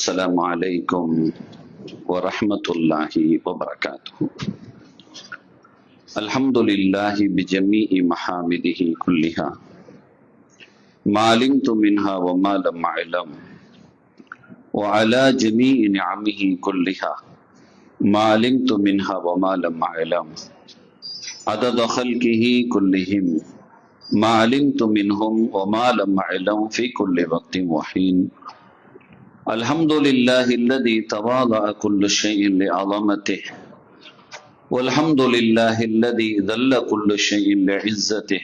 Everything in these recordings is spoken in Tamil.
السلام عليكم ورحمة الله وبركاته. الحمد لله بجميع محامده كلها ما علمت منها وما لم أعلم وعلى جميع نعمه كلها ما علمت منها وما لم أعلم عدد خلقه كلهم ما علمت منهم وما لم أعلم في كل وقت وحين. الحمد لله الذي تواضع كل شيء لعظمته والحمد لله الذي ذل كل شيء لعزته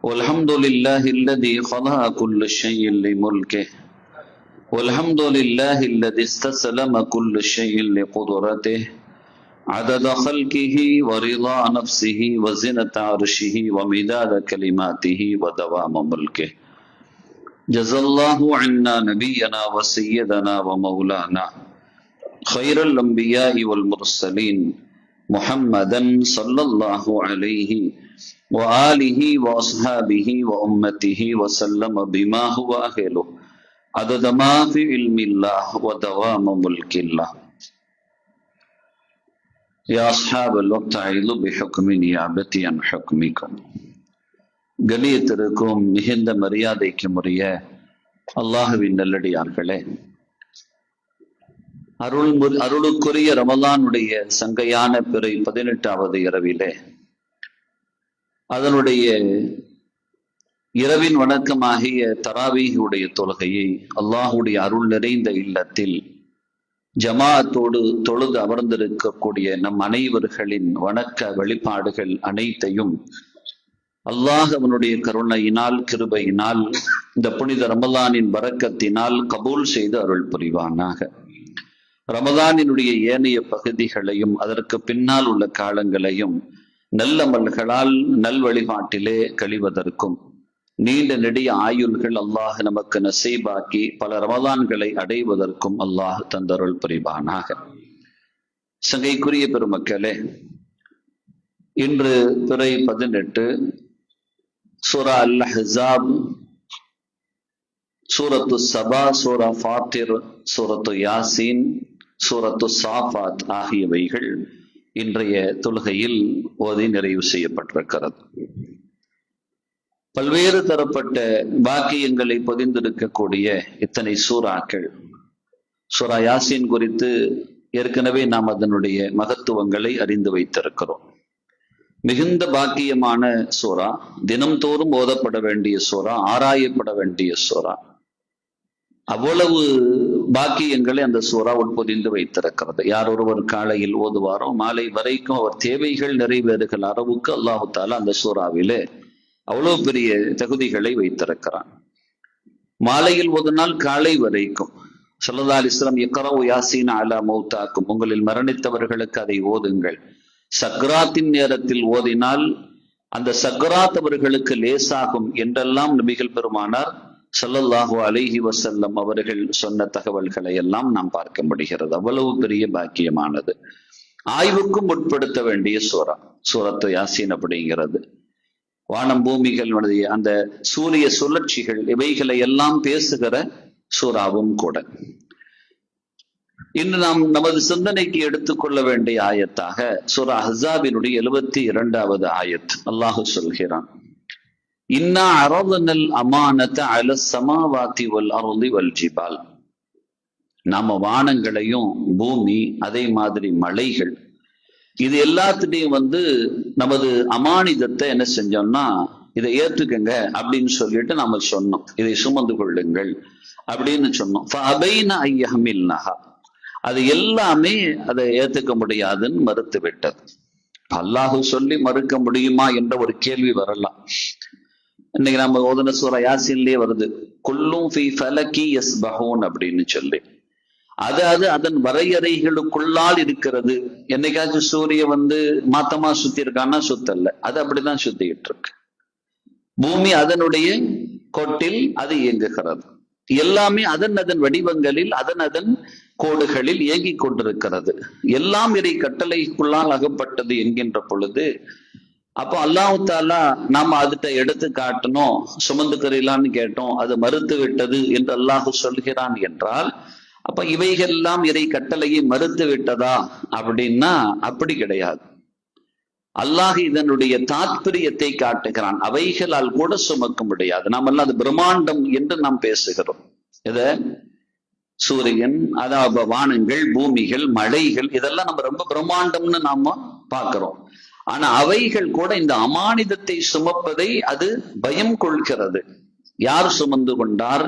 والحمد لله الذي خلق كل شيء لملكه والحمد لله الذي استسلم كل شيء لقدرته عدد خلقه ورضا نفسه وزنة عرشه ومداد كلماته ودوام ملكه. جزا الله عنا نبينا وسيدنا ومولانا خير الأنبياء والمرسلين محمدا صلى الله عليه وآله وأصحابه وأمته وسلم بما هو أهله عدد ما في علم الله ودوام ملك الله. يا أصحاب الوقت عيلوا بحكم نيابتي عن حكمكم. கணியத்திற்கும் மிகுந்த மரியாதைக்கும் உரிய அல்லாஹுவின் நல்லடியார்களே, அருளுக்குரிய ரமலானுடைய சங்கையான பிறை 18வது இரவிலே அதனுடைய இரவின் வணக்கமாகிய தராவீஹுடைய தொழுகையை அல்லாஹுடைய அருள் நிறைந்த இல்லத்தில் ஜமாஅத்தோடு தொழுது அமர்ந்திருக்கக்கூடிய நம் அனைவர்களின் வணக்க வழிபாடுகள் அனைத்தையும் அல்லாஹ் அவனுடைய கருணையினால் கிருபையினால் இந்த புனித ரமலானின் பரக்கத்தினால் கபூல் செய்து அருள் புரிவானாக. ரமலானினுடைய ஏனைய பகுதிகளையும் அதற்கு பின்னால் உள்ள காலங்களையும் நல்லமல்களால் நல் வழிபாட்டிலே கழிவதற்கும் நீண்ட நெடிய ஆயுள்கள் அல்லாஹ் நமக்கு நசீபாக்கி பல ரமலான்களை அடைவதற்கும் அல்லாஹ் தந்தருள் புரிவானாக. சங்கைக்குரிய பெருமக்களே, இன்று பிறை 18 சூரா அல் அஹ்ஸாப், சூரத்து சபா, சூரா ஃபாத்திர், சூரத்து யாசீன், சூரத்து சாஃபாத் ஆகியவைகள் இன்றைய தொழுகையில் ஓதி நிறைவு செய்யப்பட்டிருக்கிறது. பல்வேறு தரப்பட்ட பாக்கியங்களை பொதிந்திருக்கக்கூடிய இத்தனை சூறாக்கள். சூரா யாசீன் குறித்து ஏற்கனவே நாம் அதனுடைய மகத்துவங்களை அறிந்து வைத்திருக்கிறோம். மிகுந்த பாக்கியமான சூரா, தினம்தோறும் ஓதப்பட வேண்டிய சூரா, ஆராயப்பட வேண்டிய சூரா. அவ்வளவு பாக்கியங்களை அந்த சூரா உட்பொதிந்து வைத்திருக்கிறது. யார் ஒருவர் காலையில் ஓதுவாரோ மாலை வரைக்கும் அவர் தேவைகள் நிறைவேறுகிற அளவுக்கு அல்லாஹு தாலா அந்த சூறாவிலே அவ்வளவு பெரிய தகுதிகளை வைத்திருக்கிறான். மாலையில் ஓதுனால் காலை வரைக்கும் ஸல்லல்லாஹு அலைஹி வஸல்லம் இக்ரவு யாசீன் அலா மௌதாக்கும், உங்களில் மரணித்தவர்களுக்கு அதை ஓதுங்கள். சக்ராத்தின் நேரத்தில் ஓதினால் அந்த சக்ராத் அவர்களுக்கு லேசாகும் என்றெல்லாம் நபிகள் பெருமானார் ஸல்லல்லாஹு அலைஹி வஸல்லம் அவர்கள் சொன்ன தகவல்களை எல்லாம் நாம் பார்க்க முடிகிறது. அவ்வளவு பெரிய பாக்கியமானது. ஆய்வுக்கும் உட்படுத்த வேண்டிய சூரா சூரத்து யாசீன் அப்படிங்கிறது. வானம் பூமிகளுடைய அந்த சூரிய சுழற்சிகள் இவைகளை எல்லாம் பேசுகிற சூறாவும் கூட. இன்று நாம் நமது சிந்தனைக்கு எடுத்துக்கொள்ள வேண்டிய ஆயத்தாக சூரா அஹ்ஸாபினுடைய 72வது ஆயத். அல்லாஹு சொல்கிறான், இன்னா அரதனல் அமானத அல ஸமாவாதி வல் அர்தி வல் ஜிபால். நாம வானங்களையும் பூமி அதே மாதிரி மலைகள் இது எல்லாத்துடையும் நமது அமானிதத்தை என்ன செஞ்சோம்னா, இதை ஏற்றுக்கங்க அப்படின்னு சொல்லிட்டு நாம சொன்னோம், இதை சுமந்து கொள்ளுங்கள் அப்படின்னு சொன்னோம். அது எல்லாமே அதை ஏத்துக்க முடியாதுன்னு மறுத்து விட்டது. அல்லாஹு சொல்லி மறுக்க முடியுமா என்ற ஒரு கேள்வி வரலாம். இன்னைக்கு நம்ம ஓதுன சூரா யாசீன்லயே வருது, குல்லும் ஃபீ ஃபலகி யஸ்பஹூன் அப்படின்னு சொல்லி. அது அதன் வரையறைகளுக்குள்ளால் இருக்கிறது. என்னைக்காச்சும் சூரிய மாத்தமா சுத்தி இருக்கான்னா சுத்தல்ல, அது அப்படிதான் சுத்திக்கிட்டு இருக்கு. பூமி அதனுடைய கோட்டில் அது இயங்குகிறது. எல்லாமே அதன் வடிவங்களில் அதன் கோடுகளில் இயங்கிக் கொண்டிருக்கிறது. எல்லாம் இறை கட்டளைக்குள்ளால் அகப்பட்டது என்கின்ற பொழுது அப்போ அல்லாஹ் தாலா நாம அதுட்ட எடுத்து காட்டணும், சுமந்துக்கிறீங்களான்னு கேட்டோம், அது மறுத்து விட்டது என்று அல்லாஹ் சொல்கிறான் என்றால் அப்ப இவைகள்லாம் இறை கட்டளையை மறுத்து விட்டதா அப்படின்னா அப்படி கிடையாது. அல்லாஹ் இதனுடைய தாத்பரியத்தை காட்டுகிறான். அவைகளால் கூட சுமக்க முடியாது. நாம் எல்லாம் அது பிரம்மாண்டம் என்று நாம் பேசுகிறோம். இத சூரியன், அதாவது வானங்கள், பூமிகள், மலைகள், இதெல்லாம் நம்ம ரொம்ப பிரம்மாண்டம்னு நாம பார்க்கிறோம். ஆனா அவைகள் கூட இந்த அமானிதத்தை சுமப்பதை அது பயம் கொள்கிறது. யார் சுமந்து கொண்டார்?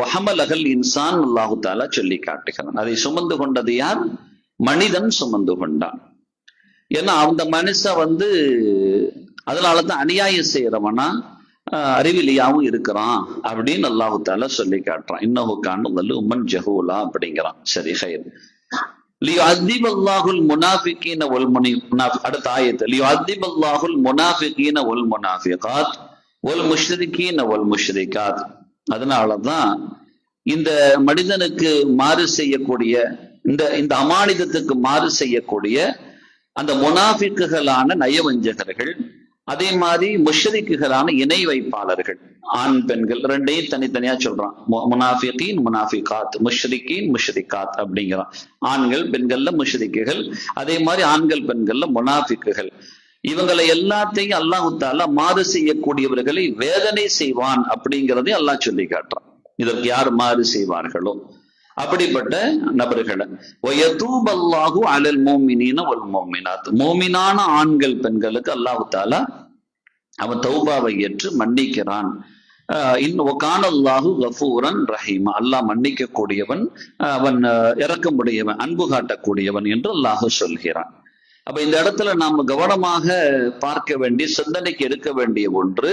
வஹமலஹல் இன்சான் அல்லாஹு தஆலா சொல்லி காட்டுகிறான். அதை சுமந்து கொண்டது யார்? மனிதன் சுமந்து கொண்டான். ஏன்னா அந்த மனுஷன் அதனாலதான் அநியாயம் செய்யறவனா அறிவிலியாவும் இருக்கிறான் அப்படின்னு அல்லாஹு தஆலா சொல்லி காட்டுறான். இன்னஹு கான ஸலூமன் ஜஹூலா அப்படிங்கிறான். சரி, ஹைர். லியுஅذிபல்லாஹுல் முனாஃபிகீன வல் அடுத்த ஆயத்து, லியுஅذிபல்லாஹுல் முனாஃபிகீன வல் முனாஃபிகாத் வல் முஷ்ரிகீன வல் முஷ்ரிகாத். அதனாலதான் இந்த மனிதனுக்கு மாறு செய்யக்கூடிய, இந்த அமானிதத்துக்கு மாறு செய்யக்கூடிய அந்த முனாஃபிக்குகளான நயவஞ்சகர்கள், அதே மாதிரி முஷ்ரிக்குகளான இணை வைப்பாளர்கள், ஆண் பெண்கள் ரெண்டையும் தனித்தனியா சொல்றான். முனாஃபிகீன் முனாஃபிகாத், முஷ்ரிகீன் முஷ்ரிகாத் அப்படிங்கிறான். ஆண்கள் பெண்கள்ல முஷ்ரிக்குகள், அதே மாதிரி ஆண்கள் பெண்கள்ல முனாஃபிக்குகள். இவங்களை எல்லாத்தையும் அல்லாஹ் தஆலா மாறு செய்யக்கூடியவர்களை வேதனை செய்வான் அப்படிங்கிறதை அல்லாஹ் சொல்லி காட்டுறான். இதற்கு யார் மாறு செய்வார்களோ அப்படிப்பட்ட நபர்களை வயதூபல்லாஹு அலல் முஃமினீன வல் முஃமினாத், முஃமினான ஆண்கள் பெண்களுக்கு அல்லாஹ் தஆலா அவன் தௌபாவை ஏற்று மன்னிக்கிறான். வகானல்லாஹு கஃபூரன் ரஹீமா, அல்லாஹ் மன்னிக்க கூடியவன், அவன் இரக்கமுடையவன், அன்பு காட்டக்கூடியவன் என்று அல்லாஹ் சொல்கிறான். அப்ப இந்த இடத்துல நாம் கவனமாக பார்க்க வேண்டிய, சிந்தனைக்கு எடுக்க வேண்டிய ஒன்று,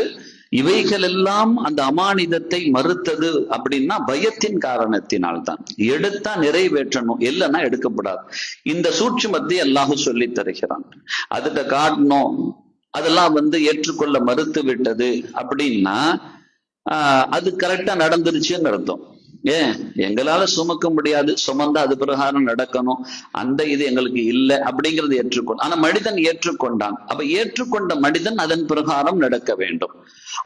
இவைகள் எல்லாம் அந்த அமானிதத்தை மறுத்தது அப்படின்னா பயத்தின் காரணத்தினால்தான். எடுத்தா நிறைவேற்றணும், இல்லைன்னா எடுக்கப்படாது. இந்த சூட்சுமத்தை அல்லாஹ் சொல்லி தருகிறான். அதுட்ட காட்டணும், அதெல்லாம் ஏற்றுக்கொள்ள மறுத்து விட்டது அப்படின்னா அது கரெக்டா நடந்துருச்சுன்னு அர்த்தம். எங்களால சுமக்க முடியாது, சுமந்தா அது பிரகாரம் நடக்கணும், அந்த இது எங்களுக்கு இல்லை அப்படிங்கிறது ஏற்றுக்கொண்டு. ஆனா மனிதன் ஏற்றுக்கொண்டான். அப்ப ஏற்றுக்கொண்ட மனிதன் அதன் பிரகாரம் நடக்க வேண்டும்.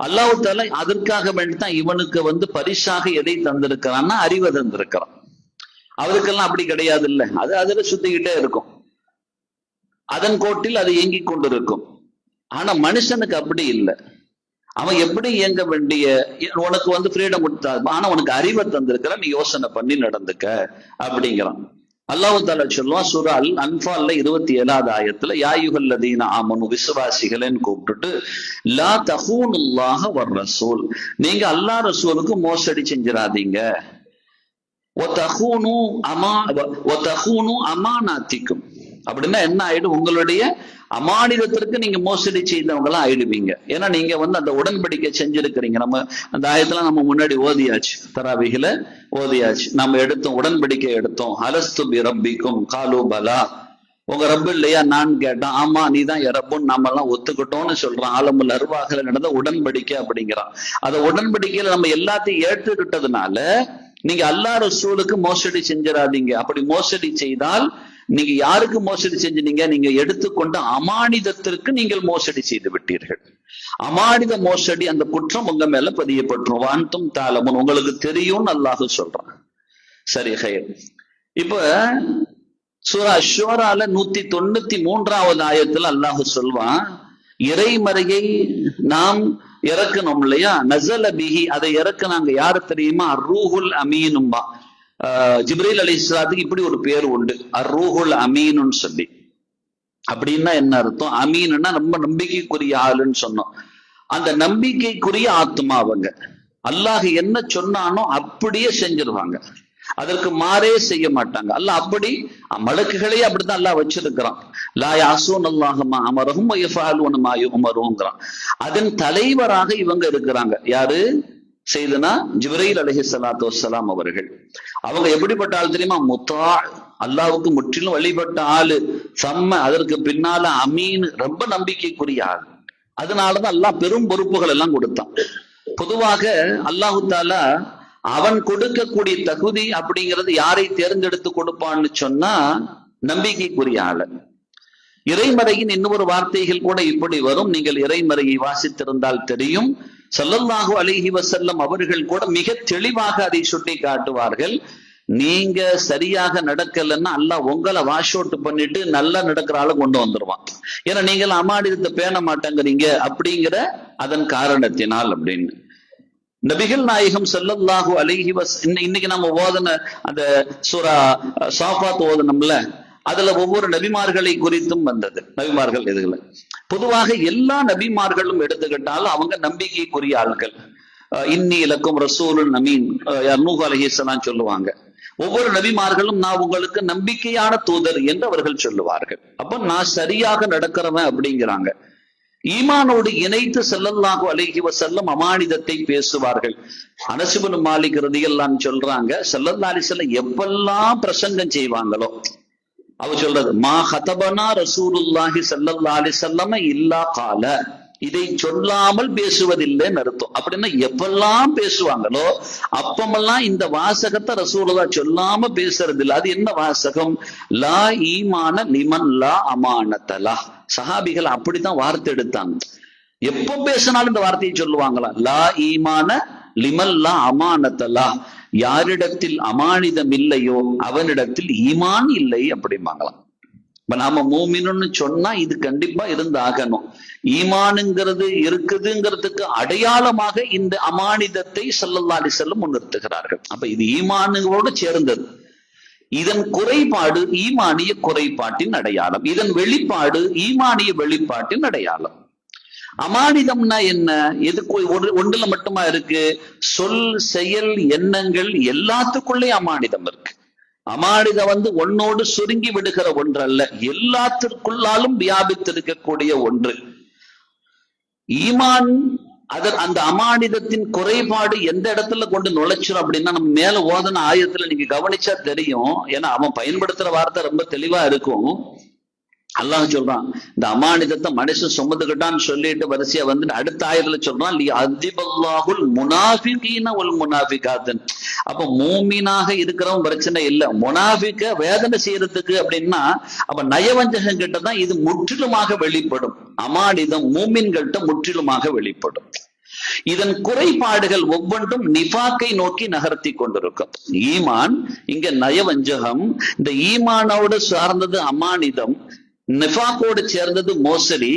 அல்லாஹ் தஆலா அதற்காக வேண்டிதான் இவனுக்கு பரிசாக எதை தந்திருக்கிறான்னா அறிவை தந்திருக்கிறான். அவருக்கெல்லாம் அப்படி கிடையாது, இல்ல, அது அதுல சுத்திக்கிட்டே இருக்கும், அதன் கோட்டில் அது இயங்கிக் கொண்டிருக்கும். ஆனா மனுஷனுக்கு அப்படி இல்லை. அவன் எப்படி இயங்க வேண்டிய, உனக்கு ஃப்ரீடம் கொடுத்தா, ஆனா உனக்கு அறிவை தந்திருக்கிற, நீ யோசனை பண்ணி நடந்துக்க அப்படிங்கிறான். அல்லாஹ் தஆலா சொல்லுவான் சூரா அல் அன்ஃபால்ல 27வது ஆயத்துல, யா அய்யுஹல்லதீன ஆமனு, விசுவாசிகளேன்னு கூப்பிட்டுட்டு, லா தஹூனுல்லாஹ வர் ரசூல், நீங்க அல்லாஹ் ரசூலுக்கு மோசடி செஞ்சிடாதீங்க. வதஹூனு அமானாத்திக்கும், அப்படின்னா என்ன ஆயிடும்? உங்களுடைய அமானிதத்திற்கு நீங்க மோசடி செய்தவங்களாம் ஆயிடுவீங்க. ஏன்னா நீங்க அந்த உடன்படிக்கை செஞ்சிருக்கிறீங்க. நம்ம அந்த ஆயத்துல நம்ம முன்னாடி ஓதியாச்சு, தராவிகில ஓதியாச்சு. நம்ம எடுத்தோம், உடன்படிக்கை எடுத்தோம். அலஸ்து பி ரப்பிக்கும் காலு பலா, உங்க ரப்பு இல்லையா நான் கேட்டான். ஆமா நீதான் ரப்புன்னு நாம எல்லாம் ஒத்துக்கிட்டோம்னு சொல்றான். ஆலமுல் அர்வாஹ்ல நடந்த உடன்படிக்கை அப்படிங்கிறான். அந்த உடன்படிக்கையில நம்ம எல்லாத்தையும் ஏற்றுக்கிட்டதுனால நீங்க அல்லாஹ் ரசூலுக்கு மோசடி செஞ்சிடாதீங்க. அப்படி மோசடி செய்தால் நீங்க யாருக்கு மோசடி செஞ்சீங்க? நீங்க எடுத்துக்கொண்ட அமானிதத்திற்கு நீங்கள் மோசடி செய்து விட்டீர்கள். அமானித மோசடி, அந்த குற்றம் உங்க மேல பதியப்பட்டுரும். வான்தும் தாலமுன், உங்களுக்கு தெரியும்னு அல்லாஹ் சொல்றான். சரி, ஹைர். இப்ப சூரா அஷூரால 193வது ஆயத்துல அல்லாஹ் சொல்வான், இறைமறையை நாம் இறக்கணும் இல்லையா, நஸல பிஹி, அதை இறக்குனாங்க யாரு தெரியுமா? அர்ரூஹுல் அமீனும்பா. ஜிப்ரீல் அலைஹிஸ்ஸலாத்துக்கு இப்படி ஒரு பேர் உண்டு, அர்ரூஹுல் அமீனுன்னு சொல்லி. அப்படின்னா என்ன அர்த்தம்? அமீனுன்னா ரொம்ப நம்பிக்கைக்குரிய ஆளுன்னு சொன்னோம். அந்த நம்பிக்கைக்குரிய ஆத்மா அவங்க. அல்லாஹ் என்ன சொன்னானோ அப்படியே செஞ்சிருவாங்க, அதற்கு மாறே செய்ய மாட்டாங்க. அல்லாஹ் அப்படி மலக்குகளே அப்படித்தான் அல்லாஹ் வச்சிருக்கிறான். லா யாசூன் அல்லாஹ் மா அமரஹும் வ யஃஅலூன மா யுமரூன்ங்கறான். அதன் தலைவராக இவங்க இருக்கிறாங்க. யாரு? செய்தனா ஜிப்ரீல் அலைஹிஸ்ஸலாத்து வஸ்ஸலாம் அவர்கள். அவங்க எப்படிப்பட்ட ஆள் தெரியுமா? முத்தா, அல்லாஹ்வுக்கு முற்றிலும் வழிபட்ட ஆளு. அதற்கு பின்னால அமீன், ரொம்ப நம்பிக்கைக்குரிய ஆள். அதனாலதான் அல்லாஹ் பெரும் பொறுப்புகள் எல்லாம் கொடுத்தான். பொதுவாக அல்லாஹு தஆலா அவன் கொடுக்கக்கூடிய தகுதி அப்படிங்கிறது யாரை தேர்ந்தெடுத்து கொடுப்பான்னு சொன்னா நம்பிக்கைக்குரிய ஆளு. இறைமறையின் இன்னொரு வார்த்தைகள் கூட இப்படி வரும். நீங்கள் இறைமறையை வாசித்திருந்தால் தெரியும். ஸல்லல்லாஹு அலைஹி வஸல்லம் அவர்கள் கூட மிக தெளிவாக அதை சுட்டி காட்டுவார்கள். நீங்க சரியாக நடக்கலன்னா அல்லாஹ் உங்களை வாஷ் அவுட் பண்ணிட்டு நல்லா நடக்கிற ஆளு கொண்டு வந்துருவான். ஏன்னா நீங்கள் அமானிதத்தை பேண மாட்டேங்கிறீங்க அப்படிங்கிற அதன் காரணத்தினால் அப்படின்னு. நபிகள் நாயகம் ஸல்லல்லாஹு அலைஹி வஸல்லம் இன்னைக்கு நம்ம ஓதன அந்த சூரா சாஃபாத் ஓதனம்ல, அதுல ஒவ்வொரு நபிமார்களை குறித்தும் வந்தது. நபிமார்கள் எதுல பொதுவாக எல்லா நபிமார்களும் எடுத்துக்கிட்டாலும் அவங்க நம்பிக்கைக்குரிய ஆட்கள். இன்னி லக்கும் ரசூலுன் அமீன் நூஹ் அலைஹிஸ்ஸலாம் சொல்லுவாங்க. ஒவ்வொரு நபிமார்களும் நான் உங்களுக்கு நம்பிக்கையான தூதர் என்று அவர்கள் சொல்லுவார்கள். அப்ப நான் சரியாக நடக்கிறவன் அப்படிங்கிறாங்க. ஈமானோடு இணைத்து ஸல்லல்லாஹு அலைஹி வஸல்லம் அமானிதத்தை பேசுவார்கள். அனஸ் இப்னு மாலிக் ரலியல்லாஹு சொல்றாங்க, ஸல்லல்லாஹு அலைஹி வஸல்லம் எப்பெல்லாம் பிரசங்கம் செய்வாங்களோ, அவர் சொல்றது மா ஹதபனா ரசூலுல்லாஹி ஸல்லல்லாஹு அலைஹி வஸல்லம் இல்லா கால, இதை சொல்லாமல் பேசுவதில்லைன்னு அர்த்தம். அப்படின்னா எப்பெல்லாம் பேசுவாங்களோ அப்பமெல்லாம் இந்த வாசகத்தை ரசூலுல்லாஹ் சொல்லாம பேசுறது இல்லை. அது என்ன வாசகம்? லா ஈமான லிமன் லா அமானத்தலா. சஹாபிகள் அப்படித்தான் வார்த்தை எடுத்தாங்க. எப்ப பேசினாலும் இந்த வார்த்தையை சொல்லுவாங்களா, லா ஈமான லிமன் லா அமானத்தலா. யாரிடத்தில் அமானிதம் இல்லையோ அவனிடத்தில் ஈமான் இல்லை அப்படிம்பாங்களாம். இப்ப நாம மூமின்னு சொன்னா இது கண்டிப்பா இருந்து ஆகணும். ஈமானுங்கிறது இருக்குதுங்கிறதுக்கு அடையாளமாக இந்த அமானிதத்தை ஸல்லல்லாஹு அலைஹி வஸல்லம் முன்னிறுத்துகிறார்கள். அப்ப இது ஈமானோடு சேர்ந்தது. இதன் குறைபாடு ஈமானிய குறைபாட்டின் அடையாளம், இதன் வெளிப்பாடு ஈமானிய வெளிப்பாட்டின் அடையாளம். அமானிதம்னா என்ன? எதுக்கு ஒன்றுல மட்டுமா இருக்கு? சொல், செயல், எண்ணங்கள் எல்லாத்துக்குள்ளே அமானிதம் இருக்கு. அமானிதம் ஒன்னோடு சுருங்கி விடுகிற ஒன்று அல்ல, எல்லாத்திற்குள்ளாலும் வியாபித்திருக்கக்கூடிய ஒன்று. ஈமான் அந்த அமானிதத்தின் குறைபாடு எந்த இடத்துல கொண்டு நுழைச்சிரும் அப்படின்னா, நம்ம மேல ஓதன ஆயத்துல நீங்க கவனிச்சா தெரியும். ஏன்னா அவன் பயன்படுத்துற வார்த்தை ரொம்ப தெளிவா இருக்கும். அல்லாஹ் சொல்றான், இந்த அமானிதத்தை மனுஷன் சுமந்துக்கிட்டான்னு சொல்லிட்டு வரிசையா அடுத்த ஆயத்துல சொல்றான், லி அஸிபல்லாஹுல் முனாஃபிகீன வல் முனாஃபிகாத். அப்ப மூமினாக இருக்கிறவன் பிரச்சனை இல்லை, முனாஃபிக வேதனை செய்யறதுக்கு அப்படின்னா அப்ப நயவஞ்சகம் கிட்டதான் இது முற்றிலுமாக வெளிப்படும். அமானிதம் மூமின்கள்ட்ட முற்றிலுமாக வெளிப்படும். இதன் குறைபாடுகள் ஒவ்வொன்றும் நிஃபாக்கை நோக்கி நகர்த்தி கொண்டிருக்கும். ஈமான் இங்க நயவஞ்சகம், இந்த ஈமானோடு சார்ந்தது அமானிதம், நிஃபாக்கோடு சேர்ந்தது மோசடி.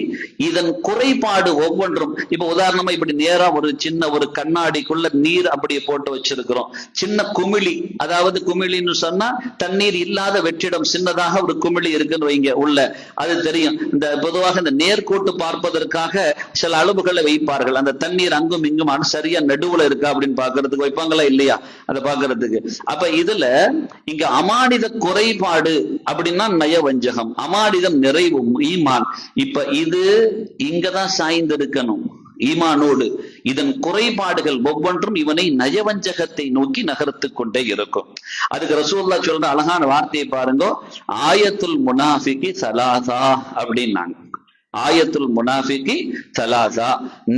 இதன் குறைபாடு ஒவ்வொன்றும், இப்ப உதாரணமா இப்படி நேரா ஒரு சின்ன ஒரு கண்ணாடிக்குள்ள நீர் அப்படியே போட்டு வச்சிருக்கிறோம். சின்ன குமிழி, அதாவது குமிழின்னு சொன்னா தண்ணீர் இல்லாத வெற்றிடம், சின்னதாக ஒரு குமிழி இருக்குன்னு வைங்க உள்ள, அது தெரியும். இந்த பொதுவாக இந்த நேர்கோட்டு பார்ப்பதற்காக சில அளவுகளை வைப்பார்கள். அந்த தண்ணீர் அங்கும் இங்கும் சரியா நடுவுல இருக்கா அப்படின்னு பாக்குறதுக்கு வைப்பாங்களா இல்லையா, அதை பாக்குறதுக்கு. அப்ப இதுல இங்க அமானித குறைபாடு அப்படின்னா நயவஞ்சகம், அமானிதம் நிறைவு ஈமான். இப்ப இது இங்கதான் சாய்ந்திருக்கணும் ஈமானோடு. இதன் குறைபாடுகள் ஒவ்வொன்றும் இவனை நயவஞ்சகத்தை நோக்கி நகர்த்து கொண்டே இருக்கும். அதுக்கு ரசூலுல்லாஹ் சொல்ற அழகான வார்த்தையை பாருங்க, ஆயத்துல் முனாஃபிகி ஸலாஸா அப்படின்னாங்க. ஆயத்துல் முனாஃபிகி ஸலாஸா,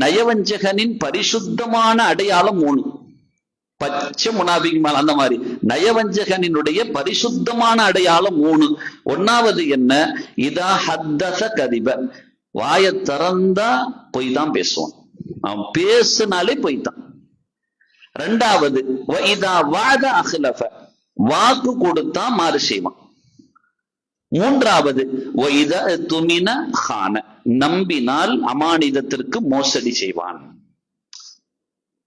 நயவஞ்சகனின் பரிசுத்தமான அடையாளம் 3. பச்சை முனாஃபிக் மேல அந்த மாதிரி நயவஞ்சகனினுடைய பரிசுத்தமான அடையாளம் 3. ஒன்னாவது என்ன? இதா ஹத்தஸ கதிப, வாயை திறந்தா பொய் தான் பேசுவான், அவன் பேசுனாலே பொய் தான். ரெண்டாவது இதா வஅத அஹ்லஃப, வாக்கு கொடுத்தா மாறு செய்வான். மூன்றாவது இதா துமின ஹான, நம்பினால் அமானிதத்திற்கு மோசடி செய்வான்.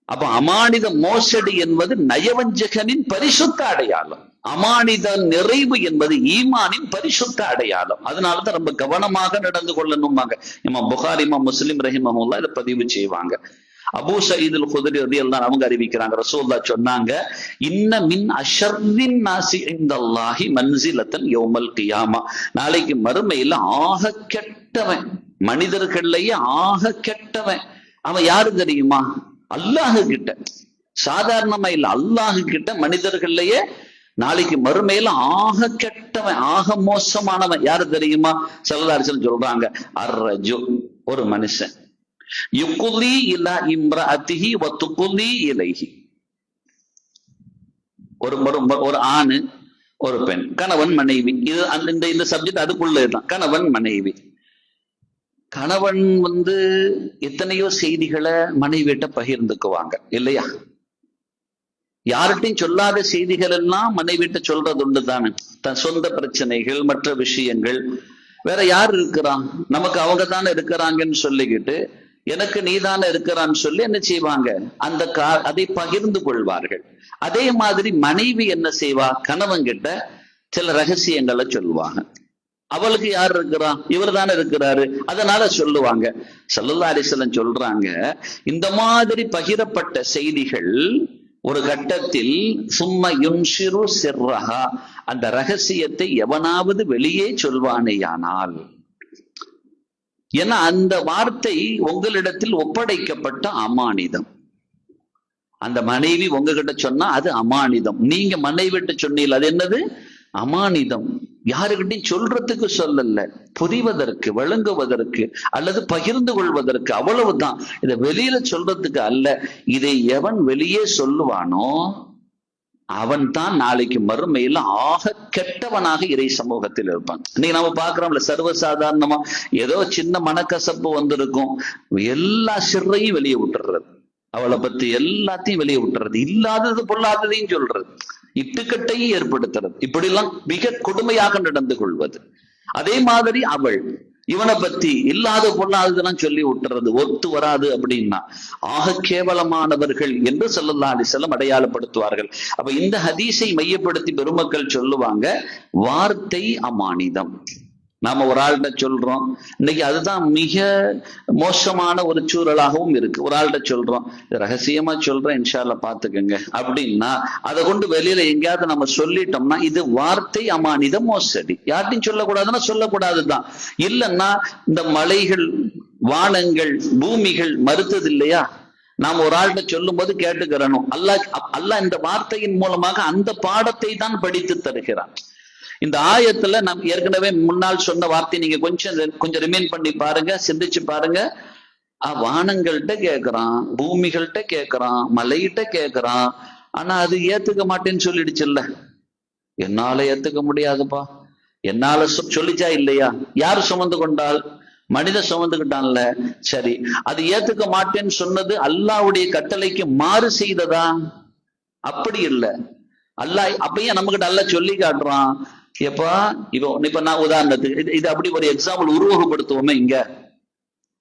அப்ப அமானித மோசடி என்பது நயவஞ்சகனின் பரிசுத்த அடையாளம், அமானித நிறைவு என்பது ஈமானின் பரிசுத்த அடையாளம். அதனாலதான் ரொம்ப கவனமாக நடந்து கொள்ளணும்பாங்க. இமாம் புகாரி, இமாம் முஸ்லிம் ரஹிமஹுல்லாஹ் இதை பதிவு செய்வாங்க. அபூ சயீத் அல் குத்ரி ரலியல்லாஹு அவங்க அறிவிக்கிறாங்க, ரசூலுல்லாஹ் சொன்னாங்க, இன்ன மின் அஷர்ரின் நாஸி இன்தல்லாஹி மன்சிலத்தன் யௌமல் கியாமா, நாளைக்கு மறுமையில ஆக கெட்டவன், மனிதர்கள்லயே ஆக கெட்டவன் அவன் யாரு தெரியுமா? அல்லாஹு கிட்ட. சாதாரணமா இல்ல, அல்லாஹு கிட்ட மனிதர்கள்லயே நாளைக்கு மறுமையில ஆக கெட்டவன், ஆக மோசமானவன் யாரு தெரியுமா? ஸல்லல்லாஹு அலைஹி வஸல்லம் சொல்றாங்க, அர்ரஜு, ஒரு மனுஷன், யுகுலி இலா இம்ரஅத்திஹி வ துகுலி இலைஹி, ஒரு ஆணு ஒரு பெண், கணவன் மனைவி, இது இந்த சப்ஜெக்ட் அதுக்குள்ளதான். கணவன் மனைவி கணவன் எத்தனையோ செய்திகளை மனைவிட்ட பகிர்ந்துக்குவாங்க இல்லையா? யார்கிட்டையும் சொல்லாத செய்திகள் எல்லாம் மனைவிட்ட சொல்றது உண்டுதானே. தன் சொந்த பிரச்சனைகள், மற்ற விஷயங்கள். வேற யார் இருக்கிறான்? நமக்கு அவங்க தானே இருக்கிறாங்கன்னு சொல்லிக்கிட்டு, எனக்கு நீதானே இருக்கிறான்னு சொல்லி என்ன செய்வாங்க? அதை பகிர்ந்து கொள்வார்கள். அதே மாதிரி மனைவி என்ன செய்வா? கணவன் கிட்ட சில ரகசியங்களை சொல்லுவாங்க. அவளுக்கு யார் இருக்கிறா? இவர் தானே இருக்கிறாரு, அதனால சொல்லுவாங்க. ஸல்லல்லாஹு அலைஹி வஸல்லம் சொல்றாங்க, இந்த மாதிரி பகிரப்பட்ட செய்திகள் ஒரு கட்டத்தில் சும்ம யுன்ஷிரு சிர்ரஹா, அந்த ரகசியத்தை எவனாவது வெளியே சொல்வானேயானால், ஏன்னா அந்த வார்த்தை உங்களிடத்தில் ஒப்படைக்கப்பட்ட அமானிதம். அந்த மனைவி உங்ககிட்ட சொன்னா அது அமானிதம். நீங்க மனைவிட்டு சொன்னீங்க, அது என்னது? அமானிதம். யாருக்கிட்டையும் சொல்றதுக்கு சொல்லல, புரிவதற்கு, விளங்குவதற்கு அல்லது பகிர்ந்து கொள்வதற்கு, அவ்வளவுதான். இதை வெளியில சொல்றதுக்கு அல்ல. இதை எவன் வெளியே சொல்லுவானோ அவன் தான் நாளைக்கு மறுமையில ஆக கெட்டவனாக இறை சமூகத்தில் இருப்பான். இன்னைக்கு நம்ம பாக்குறோம்ல, சர்வசாதாரணமா ஏதோ சின்ன மனக்கசப்பு வந்திருக்கும், எல்லா சிறையும் வெளியே விட்டுறது, அவளை பத்தி எல்லாத்தையும் வெளியே விட்டுறது, இல்லாதது பொல்லாததையும் சொல்றது, இட்டுக்கட்டையும் ஏற்படுத்துறது, இப்படி எல்லாம் மிக கொடுமையாக நடந்து கொள்வது. அதே மாதிரி அவள் இவனை பத்தி இல்லாத பொல்லாததுன்னு சொல்லி விட்டுறது, ஒத்து வராது அப்படின்னா ஆக கேவலமானவர்கள் என்று ஸல்லல்லாஹு அலைஹி வஸல்லம் அடையாளப்படுத்துவார்கள். அப்ப இந்த ஹதீஸை மையப்படுத்தி பெருமக்கள் சொல்லுவாங்க, வார்த்தை அமானிதம். நாம ஒரு ஆள்கிட்ட சொல்றோம், இன்னைக்கு அதுதான் மிக மோசமான ஒரு சூழலாகவும் இருக்கு. ஒரு ஆள்கிட்ட சொல்றோம், ரகசியமா சொல்றேன், இன்ஷா அல்லாஹ் பாத்துக்கங்க அப்படின்னா, அதை கொண்டு வெளியில எங்கேயாவது நம்ம சொல்லிட்டோம்னா இது வார்த்தை அமானிதம், மோசடி. யார்ட்டையும் சொல்லக்கூடாதுன்னா சொல்லக்கூடாதுதான். இல்லைன்னா இந்த மலைகள், வானங்கள், பூமிகள் மறுத்தது இல்லையா? நாம் ஒரு ஆள்கிட்ட சொல்லும் போது கேட்டுக்கிறணும். அல்லாஹ் இந்த வார்த்தையின் மூலமாக அந்த பாடத்தை தான் படித்து தருகிறான். இந்த ஆயத்துல நாம் ஏற்கனவே முன்னால் சொன்ன வார்த்தை நீங்க கொஞ்சம் ரிமைண்ட் பண்ணி பாருங்க, சிந்திச்சு பாருங்க. வானங்கள்கிட்ட கேட்கிறான், பூமிகள்கிட்ட கேட்கிறான், மலைகிட்ட கேட்கிறான், ஆனா அது ஏத்துக்க மாட்டேன்னு சொல்லிடுச்சுல்ல. என்னால ஏத்துக்க முடியாதுப்பா, என்னால சொல்லிச்சா இல்லையா? யாரு சுமந்து கொண்டால்? மனித சுமந்துக்கிட்டான்ல. சரி, அது ஏத்துக்க மாட்டேன்னு சொன்னது அல்லாஹ்வுடைய கட்டளைக்கு மாறு செய்ததா? அப்படி இல்லை. அல்லாஹ் அப்பயும் நம்ம கிட்ட அல்லாஹ் சொல்லி காட்டுறான். இப்ப நான் உதாரணத்துக்கு இது அப்படி ஒரு எக்ஸாம்பிள் உருவகப்படுத்துவோமே. இங்க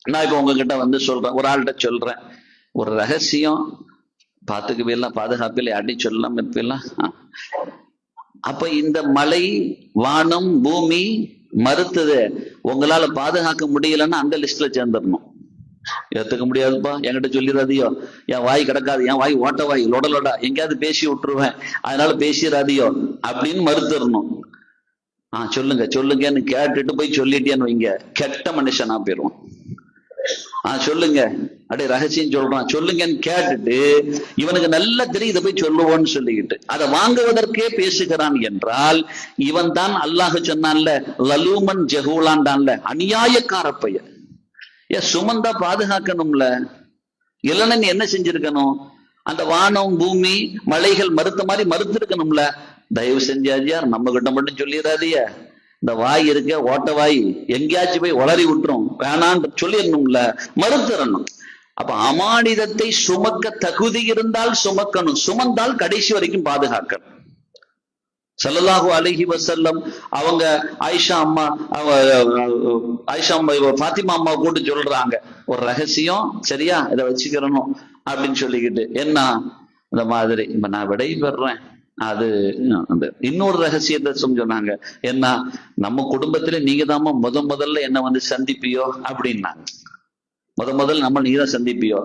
நான் இப்ப உங்ககிட்ட சொல்றேன், ஒரு ஆள்கிட்ட சொல்றேன் ஒரு ரகசியம், பாத்துக்கவே எல்லாம் பாதுகாப்பில் யார்ட்டையும் சொல்லலாம் இருப்பெல்லாம். அப்ப இந்த மலை, வானம், பூமி மறுத்தது உங்களால பாதுகாக்க முடியலன்னா அந்த லிஸ்ட்ல சேர்ந்துடணும். ஏத்துக்க முடியாதுப்பா, என்கிட்ட சொல்லிடாதியோ, என் வாய் கிடக்காது, என் வாய் ஓட்ட வாய், லொடலோடா, எங்கேயாவது பேசி விட்டுருவேன், அதனால பேசிடாதியோ அப்படின்னு மறுத்துடணும். சொல்லுங்க சொல்லுங்கன்னு கேட்டுட்டு போய் சொல்லிட்டேன்னு வைங்க, கெட்ட மனுஷனா போயிடுவான். சொல்லுங்க, அப்படியே ரகசியம் சொல்றான், சொல்லுங்கன்னு கேட்டுட்டு இவனுக்கு நல்லா தெரியும் இதை போய் சொல்லுவோன்னு சொல்லிக்கிட்டு அதை வாங்குவதற்கே பேசுகிறான் என்றால், இவன் தான் அல்லாஹ் சொன்னான்ல, லலூமன் ஜஹூலான்டான்ல, அநியாயக்கார பையன். சுமந்தா பாதுகாக்கணும்ல, இல்லைன்னா நீ என்ன செஞ்சிருக்கணும்? அந்த வானம், பூமி, மலைகள் மறுத்த மாதிரி மறுத்திருக்கணும்ல. தயவு செஞ்சாஜியார் நம்ம கிட்ட மட்டும் சொல்லிடாதிய, இந்த வாய் இருக்க ஓட்ட வாய் எங்கேயாச்சும் போய் உளறி விட்டுரும், வேணான்னு சொல்லிடணும்ல, மறுத்துறணும். அப்ப அமானிதத்தை சுமக்க தகுதி இருந்தால் சுமக்கணும், சுமந்தால் கடைசி வரைக்கும் பாதுகாக்கணும். ஸல்லல்லாஹு அலைஹி வஸல்லம் அவங்க ஆயிஷா அம்மா ஃபாத்திமா அம்மா கூட்டு சொல்றாங்க, ஒரு ரகசியம், சரியா, இதை வச்சுக்கிறணும் அப்படின்னு சொல்லிக்கிட்டு, என்ன இந்த மாதிரி இப்ப நான் விடை பெறேன், அது இன்னொரு ரகசியத்தை சொன்னாங்க. என்ன, நம்ம குடும்பத்துல நீங்க தாமா முதல்ல என்ன சந்திப்பியோ அப்படின்னாங்க. முதல்ல நம்ம நீங்க தான் சந்திப்பியோ.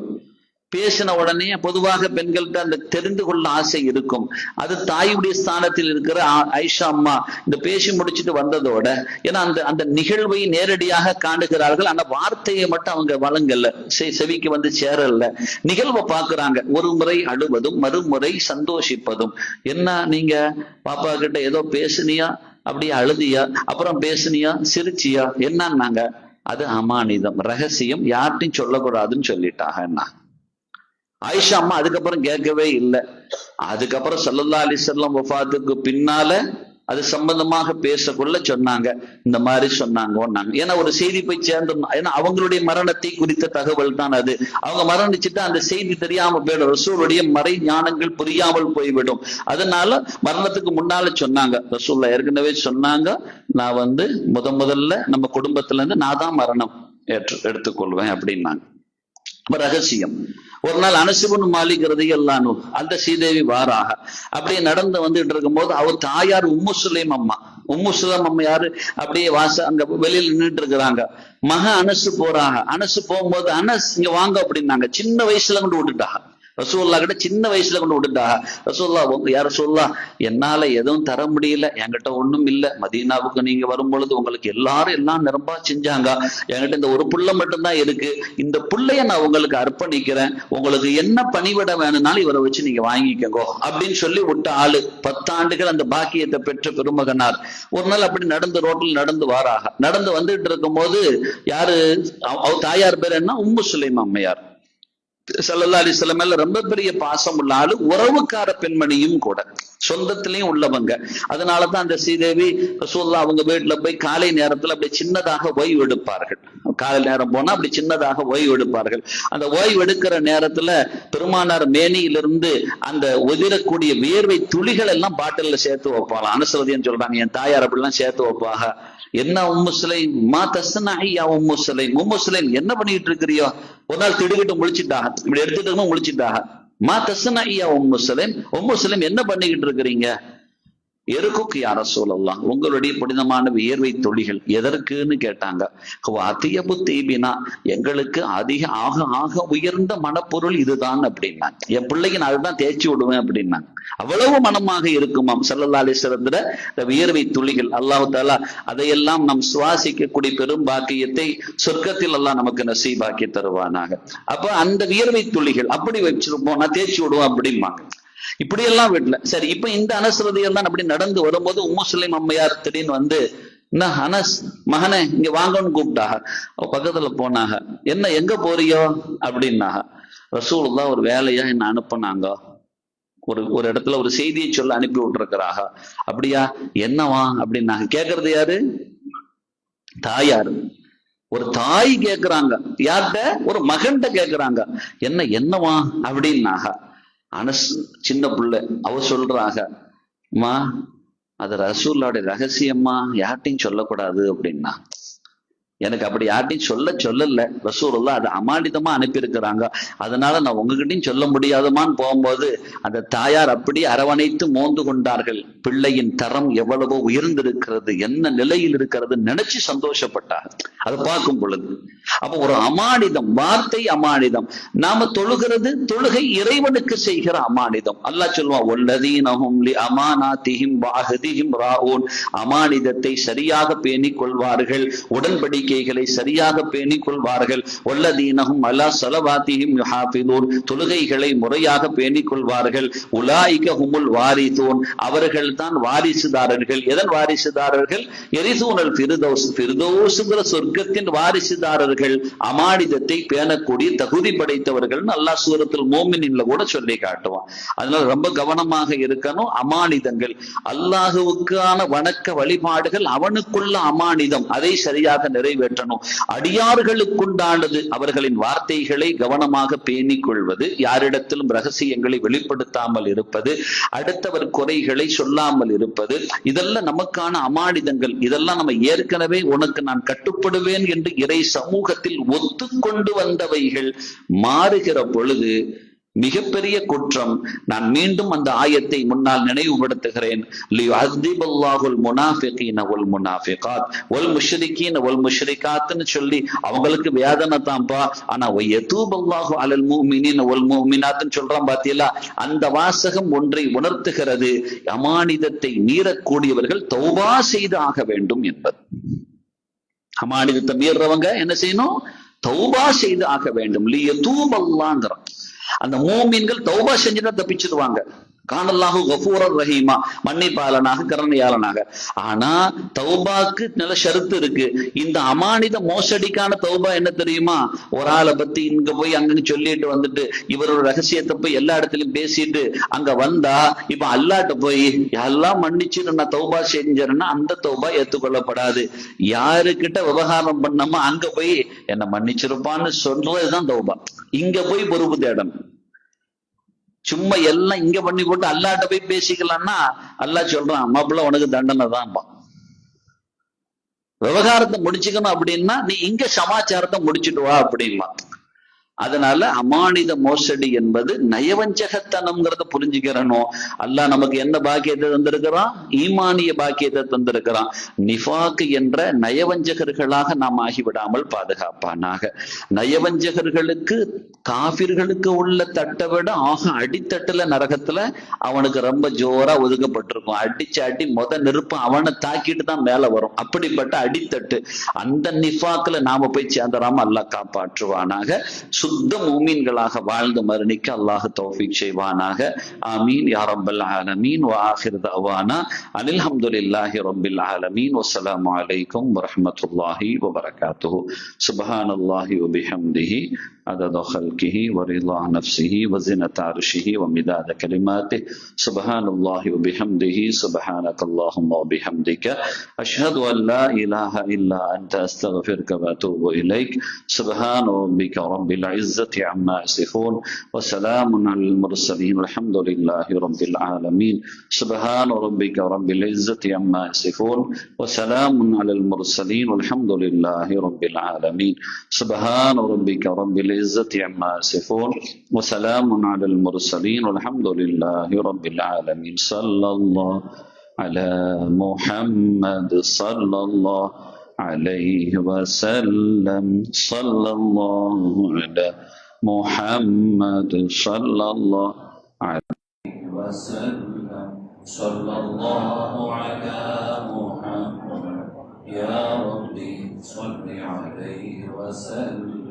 பேசின உடனே பொதுவாக பெண்கள்கிட்ட அந்த தெரிந்து கொள்ள ஆசை இருக்கும். அது தாயுடைய ஸ்தானத்தில் இருக்கிற ஆயிஷா அம்மா இந்த பேசி முடிச்சுட்டு வந்ததோட, ஏன்னா அந்த நிகழ்வை நேரடியாக காணுகிறார்கள், ஆனா வார்த்தையை மட்டும் அவங்க வழங்கல, செவிக்கு சேரல. நிகழ்வை பாக்குறாங்க, ஒரு முறை அழுவதும் மறுமுறை சந்தோஷிப்பதும். என்ன, நீங்க பாப்பா கிட்ட ஏதோ பேசுனியா, அப்படியே அழுதியா, அப்புறம் பேசுனியா, சிரிச்சியா, என்னன்னாங்க? அது அமானிதம், ரகசியம், யார்ட்டையும் சொல்லக்கூடாதுன்னு சொல்லிட்டாங்க. என்ன ஆயிஷா அம்மா அதுக்கப்புறம் கேட்கவே இல்லை. அதுக்கப்புறம் ஸல்லல்லாஹு அலைஹி வஸல்லம் வஃபாத்துக்கு பின்னால அது சம்பந்தமாக பேசக்குள்ள சொன்னாங்க, இந்த மாதிரி சொன்னாங்க. ஏன்னா ஒரு செய்தி போய் சேர்ந்துடணும். ஏன்னா அவங்களுடைய மரணத்தை குறித்த தகவல் தான் அது. அவங்க மரணிச்சுட்டா அந்த செய்தி தெரியாம போயிடும், ரசூலுடைய மறை ஞானங்கள் புரியாமல் போய்விடும். அதனால மரணத்துக்கு முன்னால சொன்னாங்க, ரசூல்லா ஏற்கனவே சொன்னாங்க, நான் முதல்ல நம்ம குடும்பத்துல இருந்து நான் தான் மரணம் எடுத்துக்கொள்வேன் அப்படின்னாங்க. ரகசியம். ஒரு நாள் அனஸ் இப்னு மாலிக் ரலியல்லாஹு அந்த ஸ்ரீதேவி வாராக அப்படியே நடந்து வந்துட்டு இருக்கும் போது அவர் தாயார் உம்மு சுலைம் அம்மா, உம்மு சுலைம் அம்மா யாரு, அப்படியே அங்க வெளியில நின்றுட்டு இருக்கிறாங்க. அனசு போறாங்க. அனசு போகும்போது அனஸ் இங்க வாங்க அப்படின்னாங்க. சின்ன வயசுல கொண்டு விட்டுட்டாங்க ரசூலுல்லாஹ் கிட்ட, சின்ன வயசுல கொண்டு விட்டுட்டாங்க. ரசூலுல்லாஹ், யார் ரசூலுல்லாஹ், என்னால எதுவும் தர முடியல, என்கிட்ட ஒண்ணும் இல்ல, மதீனாவுக்கு நீங்க வரும் பொழுது உங்களுக்கு எல்லாரும் எல்லாம் நிரம்பா செஞ்சாங்க, என்கிட்ட இந்த ஒரு புள்ள மட்டும்தான் இருக்கு, இந்த புள்ளைய நான் உங்களுக்கு அர்ப்பணிக்கிறேன், உங்களுக்கு என்ன பணிவிட வேணும்னாலும் இவரை வச்சு நீங்க வாங்கிக்கோங்க அப்படின்னு சொல்லி விட்ட ஆளு. 10 ஆண்டுகள் அந்த பாக்கியத்தை பெற்ற பெருமகனார். ஒரு நாள் அப்படி நடந்து ரோட்டில் நடந்து வாராக. நடந்து வந்துட்டு இருக்கும் போது யாரு, அவ தாயார் பேர் என்ன, உம்மு சுலைம் அம்மையார். ஸல்லல்லாஹு அலைஹி வஸல்லம் மேல ரொம்ப பெரிய பாசம் உள்ள ஆளு, உறவுக்கார பெண்மணியும் கூட, சொந்தத்திலையும் உள்ளவங்க. அதனாலதான் அந்த ஸ்ரீதேவி ரசூலுல்லாஹ் அவங்க வீட்டுல போய் காலை நேரத்துல அப்படி சின்னதாக ஓய்வு எடுப்பார்கள். காலை நேரம் போனா அப்படி சின்னதாக ஓய்வு எடுப்பார்கள். அந்த ஓய்வு எடுக்கிற நேரத்துல பெருமானார் மேனியிலிருந்து அந்த உதிரக்கூடிய வியர்வை துளிகள் எல்லாம் பாட்டில்ல சேர்த்து வைப்பாங்க. அனுசவதின்னு சொல்றாங்க, என் தாயார் அப்படிலாம் சேர்த்து வைப்பாங்க. என்ன உம்மு சுலைம், மா தஸ்னஇயா உம்மு சுலைம், உம்மு சுலைம் என்ன பண்ணிட்டு இருக்கிறியோ. ஒரு நாள் திடுக்கிட்டு முழிச்சிட்டாங்க, இப்படி எடுத்துட்டு முழிச்சிட்டாங்க. மா தஸ்னஇயா உம்மு சுலைம், உம்மு சுலைம் என்ன பண்ணிக்கிட்டு இருக்கிறீங்க. எருக்குக்கு யா ரசூலல்லாஹ், உங்களுடைய புனிதமான வியர்வை துளிகள் எதற்குன்னு கேட்டாங்க. அதியபு தீபினா, எங்களுக்கு ஆக ஆக உயர்ந்த மனப்பொருள் இதுதான் அப்படின்னாங்க. என் பிள்ளைக்கு நான் அதுதான் தேய்ச்சி விடுவேன் அப்படின்னாங்க. அவ்வளவு மனமாக இருக்குமாம் ஸல்லல்லாஹு அலைஹி வஸல்லம் இந்த வியர்வை துளிகள். அல்லாஹ் தஆலா அதையெல்லாம் நாம் சுவாசிக்கக்கூடிய பெரும் பாக்கியத்தை சொர்க்கத்தில் அல்லாஹ் நமக்கு நசீபாக்கி தருவானாக. அப்ப அந்த வியர்வை துளிகள் அப்படி வச்சிருப்போம், நான் தேய்ச்சி விடுவேன் அப்படிம்பாங்க. இப்படி எல்லாம் வீட்டுல. சரி, இப்ப இந்த அனஸ் ரலியல்லாஹு தான் அப்படி நடந்து வரும்போது உம்மு சுலைம் அம்மையார் திடீர்னு என்ன அனஸ் மகனே இங்க வாங்கன்னு கூப்பிட்டாங்க. பக்கத்துல போனாங்க. என்ன எங்க போறியோ அப்படின்னாங்க. ரசூலுல்லாஹ் ஒரு வேலையா என்ன அனுப்புனாங்க, ஒரு இடத்துல ஒரு செய்தியை சொல்ல அனுப்பி விட்டுருக்கிறாங்க. அப்படியா, என்னவா அப்படின்னாங்க. கேக்குறது யாரு, தாயாரு. ஒரு தாய் கேக்குறாங்க, யார்கிட்ட, ஒரு மகன்கிட்ட கேக்குறாங்க. என்னவா அப்படின்னாங்க. அனஸ் சின்ன புள்ள, அவ சொல்றாங்க, அம்மா அது ரசூலுல்லாஹ்வுடைய ரகசியம்மா, யார்ட்டையும் சொல்லக்கூடாது அப்படின்னா. எனக்கு அப்படி யார்ட்டையும் சொல்லல, ரசூலுல்லாஹ் அதை அமானிதமா அனுப்பியிருக்கிறாங்க, அதனால நான் உங்ககிட்டையும் சொல்ல முடியாதுமான்னு போகும்போது அந்த தாயார் அப்படி அரவணைத்து மோந்து கொண்டார்கள். பிள்ளையின் தரம் எவ்வளவோ உயர்ந்திருக்கிறது, என்ன நிலையில் இருக்கிறது நினைச்சு சந்தோஷப்பட்டார். அதை பார்க்கும் பொழுது அப்ப ஒரு அமானிதம், வார்த்தை அமானிதம். நாம தொழுகிறது, தொழுகை இறைவனுக்கு செய்கிற அமானிதம். அல்லாஹ் சொல்லுவான், வல்லதீனஹும் லி அமானாத்திஹிம் வஅஹ்திஹிம் ராஊன், அமானிதத்தை சரியாக பேணிக் கொள்வார்கள், உடன்படிக்கைகளை சரியாக பேணிக் கொள்வார்கள். வல்லதீனஹும் அலா ஸலவாத்திஹிம் யுஹாஃபிதூன், தொழுகைகளை முறையாக பேணிக் கொள்வார்கள். உலாயிக ஹுமுல் வாரிதூன், அவர்கள் தான் வாரிசுதாரர்கள். எதன் வாரிசுதாரர்கள், எரிசூனல் ஃபிர்தௌஸ், ஃபிர்தௌஸ்ங்கிற சொர்க்கத்தின் வாரிசுதாரர்கள், அமானிதத்தை பேணக்கூடிய தகுதி படைத்தவர்கள் அல்லாஹ் சூரத்துல் மோமினின்ல கூட சொல்லி காட்டுவான். அதனால ரொம்ப கவனமாக இருக்கணும். அமானிதங்கள், அல்லாஹுவுக்கான வணக்க வழிபாடுகள் அவனுக்குள்ள அமானிதம், அதை சரியாக நிறைவேற்றணும். அடியார்களுக்குண்டானது அவர்களின் வார்த்தைகளை கவனமாக பேணிக் கொள்வது, யாரிடத்திலும் ரகசியங்களை வெளிப்படுத்தாமல் இருப்பது, அடுத்தவர் குறைகளை சொல்லாமல் இருப்பது, இதெல்லாம் நமக்கான அமானிதங்கள். இதெல்லாம் நம்ம ஏற்கனவே உனக்கு நான் கட்டுப்படுவேன் என்று இறை சமூகத்தில் ஒத்துக்கொண்டு வந்தவைகள் மாறுகிற பொழுது மிகப்பெரிய குற்றம். நான் மீண்டும் அந்த ஆயத்தை முன்னால் நினைவுபடுத்துகிறேன். லியுஅஸிபல்லாஹுல் முனாஃபிகீன வல் முனாஃபிகாத் வல் முஷ்ரிகீன வல் முஷ்ரிகாத்னு சொல்லி அவங்களுக்கு வேதனை தான்ப்பா, ஆனா வயதூபல்லாஹு அலல் முஃமினீன வல் முஃமினாத்னு சொல்றான் பாத்தீங்களா. அந்த வாசகம் ஒன்றை உணர்த்துகிறது, அமானிதத்தை மீறக்கூடியவர்கள் தௌபா செய்து ஆக வேண்டும் என்பது. அமானிதத்தை மீறவங்க என்ன செய்யணும், தௌபா செய்து ஆக வேண்டும். லியதூபல்லாஹ்ங்கற அந்த மூமின்கள் தௌபா செஞ்சுட்டா தப்பிச்சிடுவாங்க. கானல்லாஹு கஃபூரர் ரஹீமா, மன்னிப்பாளனாக கருணையாளனாக. ஆனா தௌபாக்கு நல்ல ஷருத்து இருக்கு. இந்த அமானித மோசடிக்கான தௌபா என்ன தெரியுமா? ஒரு ஆளை பத்தி இங்க போய் அங்க சொல்லிட்டு வந்துட்டு இவரோட ரகசியத்தை போய் எல்லா இடத்துலயும் பேசிட்டு அங்க வந்தா, இப்ப அல்லாட்ட போய் எல்லாம் மன்னிச்சு நான் தௌபா செஞ்சேன்னா அந்த தௌபா ஏத்துக்கொள்ளப்படாது. யாருக்கிட்ட விவகாரம் பண்ணாம அங்க போய் என்ன மன்னிச்சிருப்பான்னு சொல்றதுதான் தௌபா. இங்க போய் பொறுப்பு தேடணும். சும்மா எல்லாம் இங்க பண்ணி போட்டு அல்லாட்ட போய் பேசிக்கலாம்னா அல்லாஹ் சொல்றான், மாப்பிள்ள உனக்கு தண்டனை தான்ப்பா. விவகாரத்தை முடிச்சுக்கணும் அப்படின்னா நீ இங்க சமாச்சாரத்தை முடிச்சுட்டு வா அப்படின்லாம். அதனால அமானித மோசடி என்பது நயவஞ்சகத்தனம்ங்கிறத புரிஞ்சுக்கிறணும். அல்லாஹ் நமக்கு என்ன பாக்கியத்தை தந்திருக்கிறான்? ஈமானிய பாக்கியத்தை தந்திருக்கிறான். நிஃபாக் என்ற நயவஞ்சகர்களாக நாம் ஆகிவிடாமல் பாதுகாப்பானாக. நயவஞ்சகர்களுக்கு காபிர்களுக்கு உள்ள தட்டை விட அடித்தட்டுல நரகத்துல அவனுக்கு ரொம்ப ஜோரா ஒதுக்கப்பட்டிருக்கும். அடிச்சு அடி நெருப்பு அவனை தாக்கிட்டு தான் மேல வரும். அப்படிப்பட்ட அடித்தட்டு அந்த நிஃபாக்ல நாம போய் சேர்ந்தராம அல்லாஹ் காப்பாற்றுவானாக. சுத்த மூமீன்களாக வாழ்ந்து மரணிக்க அல்லாஹ் தௌஃபீக் செய்வானாக. ஆமீன் யா ரப்பல் ஆலமீன். வ ஆகிரு தஅவானா அனில் ஹம்துலில்லாஹி ரப்பில் ஆலமீன். வஸ்ஸலாமு அலைக்கும் வரஹ்மத்துல்லாஹி வபரகாத்துஹு. சுப்ஹானல்லாஹி வ பிஹம்திஹி عدد خلقه ورضا نفسه وزنة عرشه ومداد كلماته. سبحان الله وبحمده. سبحانك اللهم وبحمدك أشهد أن لا إله إلا أنت أستغفرك وأتوب إليك. سبحان ربك رب العزة عما يصفون وسلام على المرسلين والحمد لله رب العالمين. سبحان ربك رب العزة عما يصفون وسلام على المرسلين والحمد لله رب العالمين. سبحان ربك رب العزة عما يصفون وسلام على المرسلين والحمد لله رب العالمين. صلى الله على محمد صلى الله عليه وسلم. صلى الله على محمد صلى الله عليه وسلم. صلى الله على محمد يا ربي صل عليه وسلم.